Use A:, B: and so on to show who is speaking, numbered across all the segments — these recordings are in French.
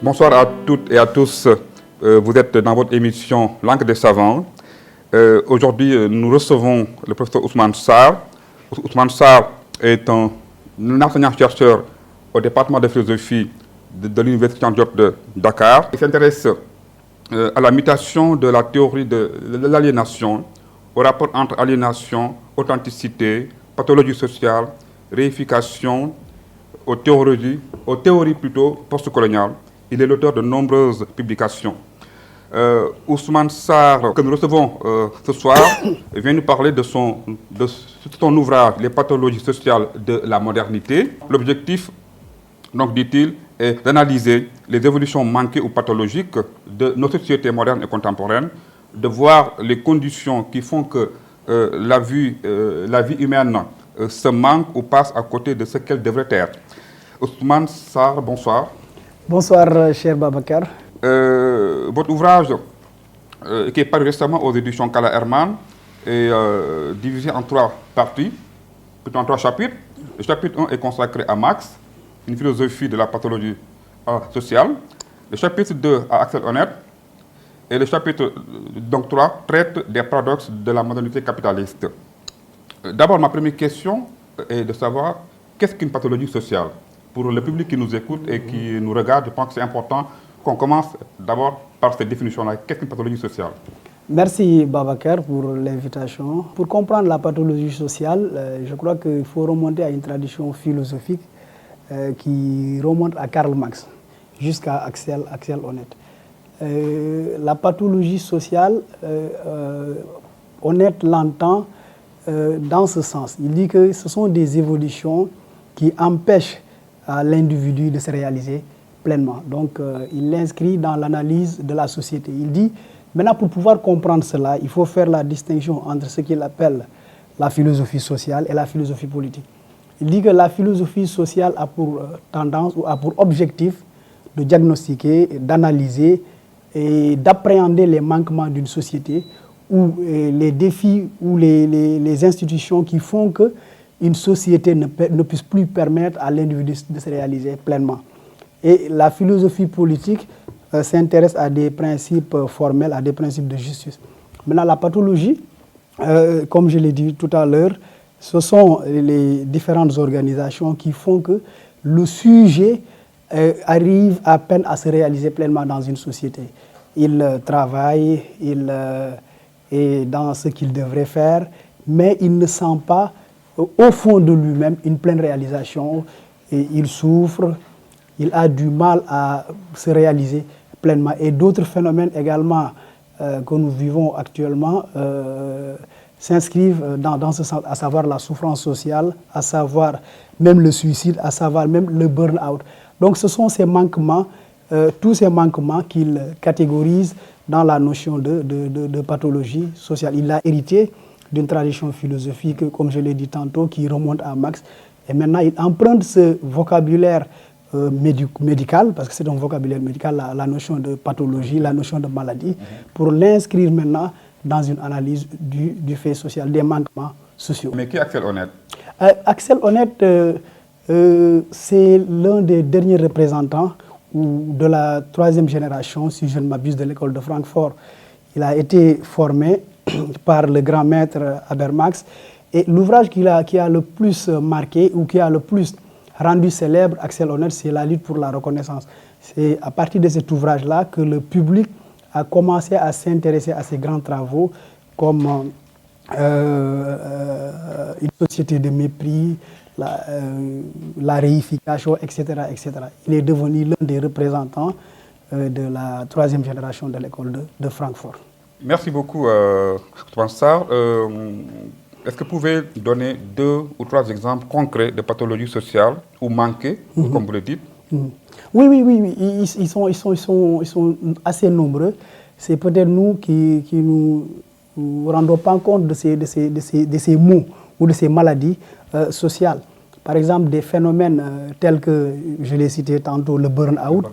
A: Bonsoir à toutes et à tous. Vous êtes dans votre émission Langue des savants. Aujourd'hui, nous recevons le professeur Ousmane Sarr. Ousmane Sarr est un enseignant-chercheur au département de philosophie de l'Université Cheikh Anta Diop de Dakar. Il s'intéresse à la mutation de la théorie de l'aliénation, au rapport entre aliénation, authenticité, pathologie sociale, réification, aux théories plutôt postcoloniales. Il est l'auteur de nombreuses publications. Ousmane Sarr, que nous recevons ce soir, vient nous parler de son ouvrage « Les pathologies sociales de la modernité ». L'objectif, donc, dit-il, est d'analyser les évolutions manquées ou pathologiques de nos sociétés modernes et contemporaines, de voir les conditions qui font que la vie humaine se manque ou passe à côté de ce qu'elle devrait être. Ousmane Sarr, bonsoir.
B: Bonsoir, cher Babacar.
A: Votre ouvrage, qui est paru récemment aux éditions Kala Hermann, est divisé en 3 parties, plutôt en 3 chapitres. Le chapitre 1 est consacré à Marx, une philosophie de la pathologie sociale. Le chapitre 2 à Axel Honneth. Et le chapitre donc 3 traite des paradoxes de la modernité capitaliste. D'abord, ma première question est de savoir qu'est-ce qu'une pathologie sociale? Pour le public qui nous écoute et qui nous regarde, je pense que c'est important qu'on commence d'abord par cette définition-là. Qu'est-ce qu'une pathologie sociale?
B: Merci Babacar pour l'invitation. Pour comprendre la pathologie sociale, je crois qu'il faut remonter à une tradition philosophique qui remonte à Karl Marx jusqu'à Axel Honneth. La pathologie sociale, Honneth l'entend dans ce sens. Il dit que ce sont des évolutions qui empêchent à l'individu de se réaliser pleinement. Donc, il l'inscrit dans l'analyse de la société. Il dit, maintenant, pour pouvoir comprendre cela, il faut faire la distinction entre ce qu'il appelle la philosophie sociale et la philosophie politique. Il dit que la philosophie sociale a pour tendance ou a pour objectif de diagnostiquer, d'analyser et d'appréhender les manquements d'une société ou les défis ou les institutions qui font que une société ne puisse plus permettre à l'individu de se réaliser pleinement. Et la philosophie politique s'intéresse à des principes formels, à des principes de justice. Maintenant, la pathologie, comme je l'ai dit tout à l'heure, ce sont les différentes organisations qui font que le sujet arrive à peine à se réaliser pleinement dans une société. Il travaille, il est dans ce qu'il devrait faire, mais il ne sent pas au fond de lui-même une pleine réalisation, et il souffre, il a du mal à se réaliser pleinement. Et d'autres phénomènes également que nous vivons actuellement s'inscrivent dans ce sens, à savoir la souffrance sociale, à savoir même le suicide, à savoir même le burn-out. Donc ce sont ces manquements, tous ces manquements qu'il catégorise dans la notion de pathologie sociale. Il a hérité d'une tradition philosophique, comme je l'ai dit tantôt, qui remonte à Marx. Et maintenant, il emprunte ce vocabulaire médical, parce que c'est un vocabulaire médical, la notion de pathologie, la notion de maladie, pour l'inscrire maintenant dans une analyse du fait social, des manquements sociaux.
A: Mais qui est Axel Honneth?
B: Axel Honneth, c'est l'un des derniers représentants de la 3e génération, si je ne m'abuse, de l'école de Francfort. Il a été formé par le grand maître Habermas, et l'ouvrage qui a le plus marqué ou qui a le plus rendu célèbre Axel Honneth, c'est la lutte pour la reconnaissance. C'est à partir de cet ouvrage-là que le public a commencé à s'intéresser à ces grands travaux comme une société de mépris, la réification, etc., etc. Il est devenu l'un des représentants de la 3e génération de l'école de Francfort.
A: Merci beaucoup, Ousmane Sarr. Est-ce que vous pouvez donner 2 ou 3 exemples concrets de pathologies sociales ou manquées, comme vous le dites?
B: Oui. Ils sont assez nombreux. C'est peut-être nous qui nous rendons pas compte de ces maux ou de ces maladies sociales. Par exemple, des phénomènes tels que, je l'ai cité tantôt, le burn-out.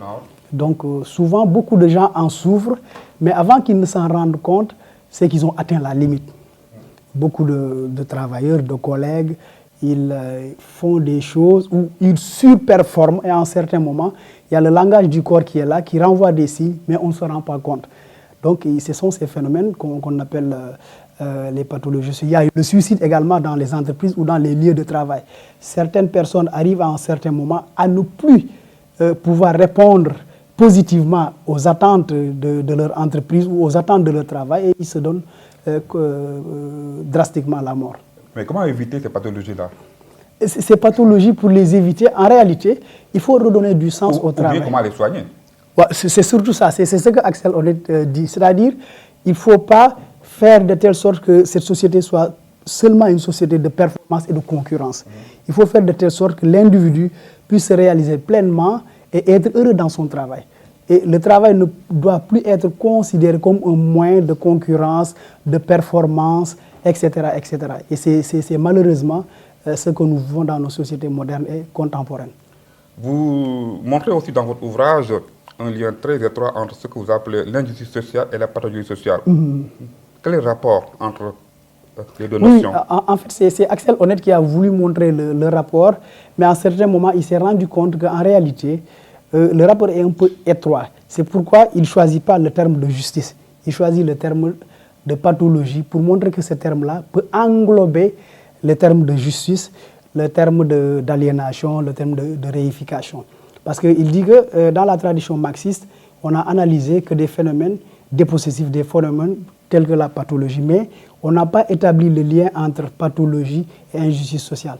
B: Donc, souvent, beaucoup de gens en souffrent, mais avant qu'ils ne s'en rendent compte, c'est qu'ils ont atteint la limite. Beaucoup de travailleurs, de collègues, ils font des choses où ils surperforment et à un certain moment, il y a le langage du corps qui est là, qui renvoie des signes, mais on ne se rend pas compte. Donc ce sont ces phénomènes qu'on appelle les pathologies. Il y a le suicide également dans les entreprises ou dans les lieux de travail. Certaines personnes arrivent à un certain moment à ne plus pouvoir répondre positivement aux attentes de leur entreprise ou aux attentes de leur travail et ils se donnent drastiquement la mort.
A: Mais comment éviter ces pathologies-là?
B: Ces pathologies, pour les éviter, en réalité, il faut redonner du sens au travail.
A: Ou bien comment les soigner?
B: Ouais, c'est surtout ça, c'est ce que Axel Honneth dit. C'est-à-dire, il ne faut pas faire de telle sorte que cette société soit seulement une société de performance et de concurrence. Il faut faire de telle sorte que l'individu puisse se réaliser pleinement et être heureux dans son travail. Et le travail ne doit plus être considéré comme un moyen de concurrence, de performance, etc. etc. Et c'est malheureusement ce que nous vivons dans nos sociétés modernes et contemporaines.
A: Vous montrez aussi dans votre ouvrage un lien très étroit entre ce que vous appelez l'injustice sociale et la pathologie sociale. Quel est le rapport entre les deux notions?
B: En fait, c'est Axel Honneth qui a voulu montrer le rapport, mais à un certain moment, il s'est rendu compte qu'en réalité, le rapport est un peu étroit. C'est pourquoi il ne choisit pas le terme de justice. Il choisit le terme de pathologie pour montrer que ce terme-là peut englober le terme de justice, le terme d'aliénation, le terme de réification. Parce qu'il dit que dans la tradition marxiste, on a analysé que des phénomènes dépossessifs, des phénomènes tels que la pathologie, mais on n'a pas établi le lien entre pathologie et injustice sociale.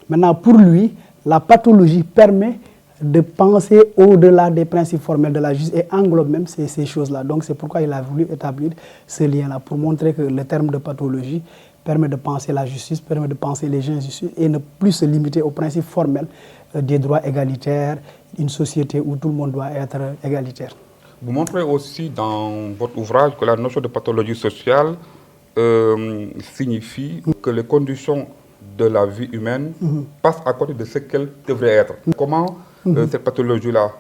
B: Maintenant, pour lui, la pathologie permet de penser au-delà des principes formels de la justice et englobe même ces choses-là. Donc c'est pourquoi il a voulu établir ce lien-là, pour montrer que le terme de pathologie permet de penser la justice, permet de penser les injustices et ne plus se limiter aux principes formels des droits égalitaires, une société où tout le monde doit être égalitaire.
A: Vous montrez aussi dans votre ouvrage que la notion de pathologie sociale signifie que les conditions de la vie humaine passent à côté de ce qu'elles devraient être. Comment cette pathologie-là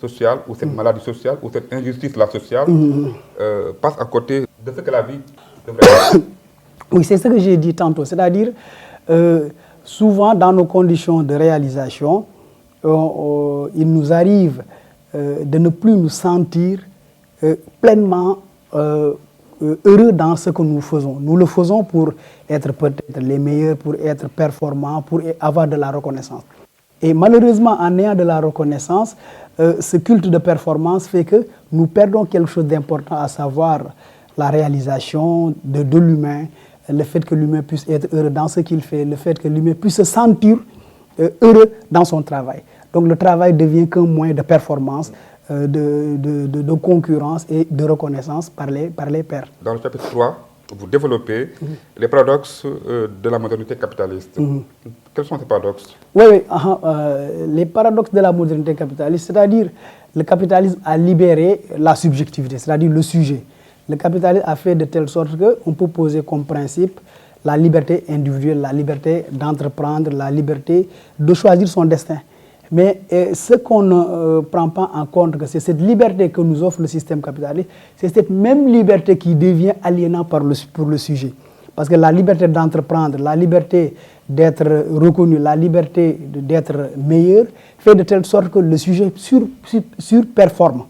A: sociale, ou cette maladie sociale, ou cette injustice-là sociale passe à côté de ce que la vie devrait être?
B: Oui, c'est ce que j'ai dit tantôt. C'est-à-dire, souvent dans nos conditions de réalisation, il nous arrive de ne plus nous sentir pleinement heureux dans ce que nous faisons. Nous le faisons pour être peut-être les meilleurs, pour être performants, pour avoir de la reconnaissance. Et malheureusement, en ayant de la reconnaissance, ce culte de performance fait que nous perdons quelque chose d'important, à savoir la réalisation de l'humain, le fait que l'humain puisse être heureux dans ce qu'il fait, le fait que l'humain puisse se sentir heureux dans son travail. Donc le travail devient qu'un moyen de performance, de concurrence et de reconnaissance par les pairs.
A: Dans le chapitre 3, vous développez les paradoxes de la modernité capitaliste. Quels sont ces paradoxes?
B: Oui, les paradoxes de la modernité capitaliste, c'est-à-dire le capitalisme a libéré la subjectivité, c'est-à-dire le sujet. Le capitalisme a fait de telle sorte qu'on peut poser comme principe la liberté individuelle, la liberté d'entreprendre, la liberté de choisir son destin. Mais ce qu'on ne prend pas en compte, c'est cette liberté que nous offre le système capitaliste, c'est cette même liberté qui devient aliénante pour le sujet. Parce que la liberté d'entreprendre, la liberté d'être reconnu, la liberté d'être meilleur, fait de telle sorte que le sujet surperforme.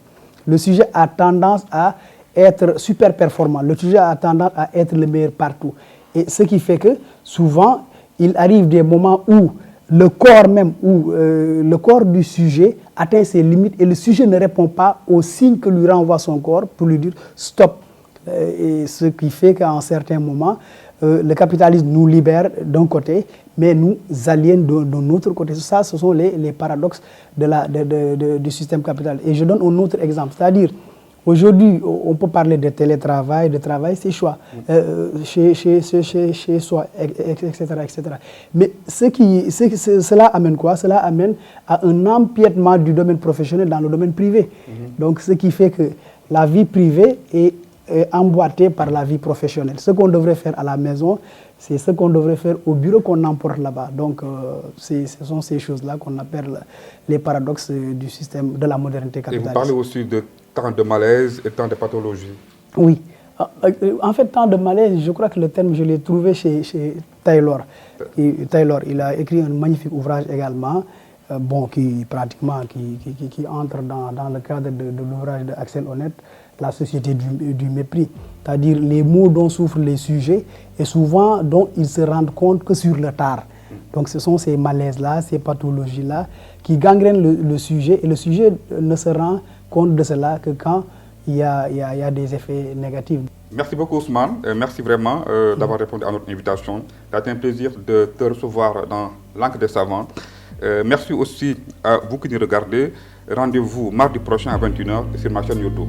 B: Le sujet a tendance à être super performant, le sujet a tendance à être le meilleur partout. Et ce qui fait que souvent, il arrive des moments où le corps même, où le corps du sujet atteint ses limites et le sujet ne répond pas aux signes que lui renvoie son corps pour lui dire stop. Et ce qui fait qu'à un certain moment, le capitalisme nous libère d'un côté, mais nous aliène d'un autre côté. Ça, ce sont les paradoxes du système capitaliste. Et je donne un autre exemple, c'est-à-dire, aujourd'hui, on peut parler de télétravail, de travail, c'est choix, chez soi, etc., etc. Mais cela amène quoi? Cela amène à un empiètement du domaine professionnel dans le domaine privé. Donc, ce qui fait que la vie privée est emboîtée par la vie professionnelle. Ce qu'on devrait faire à la maison, c'est ce qu'on devrait faire au bureau qu'on emporte là-bas. Donc, ce sont ces choses-là qu'on appelle les paradoxes du système de la modernité capitaliste.
A: Et vous parlez aussi de temps de malaise et temps de pathologie.
B: Oui, En fait, tant de malaise, je crois que le terme, je l'ai trouvé chez Taylor. Taylor, il a écrit un magnifique ouvrage également, qui entre dans le cadre de l'ouvrage d'Axel Honneth, La société du mépris. C'est-à-dire les maux dont souffrent les sujets et souvent dont ils se rendent compte que sur le tard. Donc ce sont ces malaises-là, ces pathologies-là qui gangrènent le sujet et le sujet ne se rend compte de cela que quand il y a des effets négatifs.
A: Merci beaucoup Ousmane, merci vraiment d'avoir répondu à notre invitation. Ça a été un plaisir de te recevoir dans l'Encre des Savants. Merci aussi à vous qui nous regardez. Rendez-vous mardi prochain à 21h sur ma chaîne YouTube.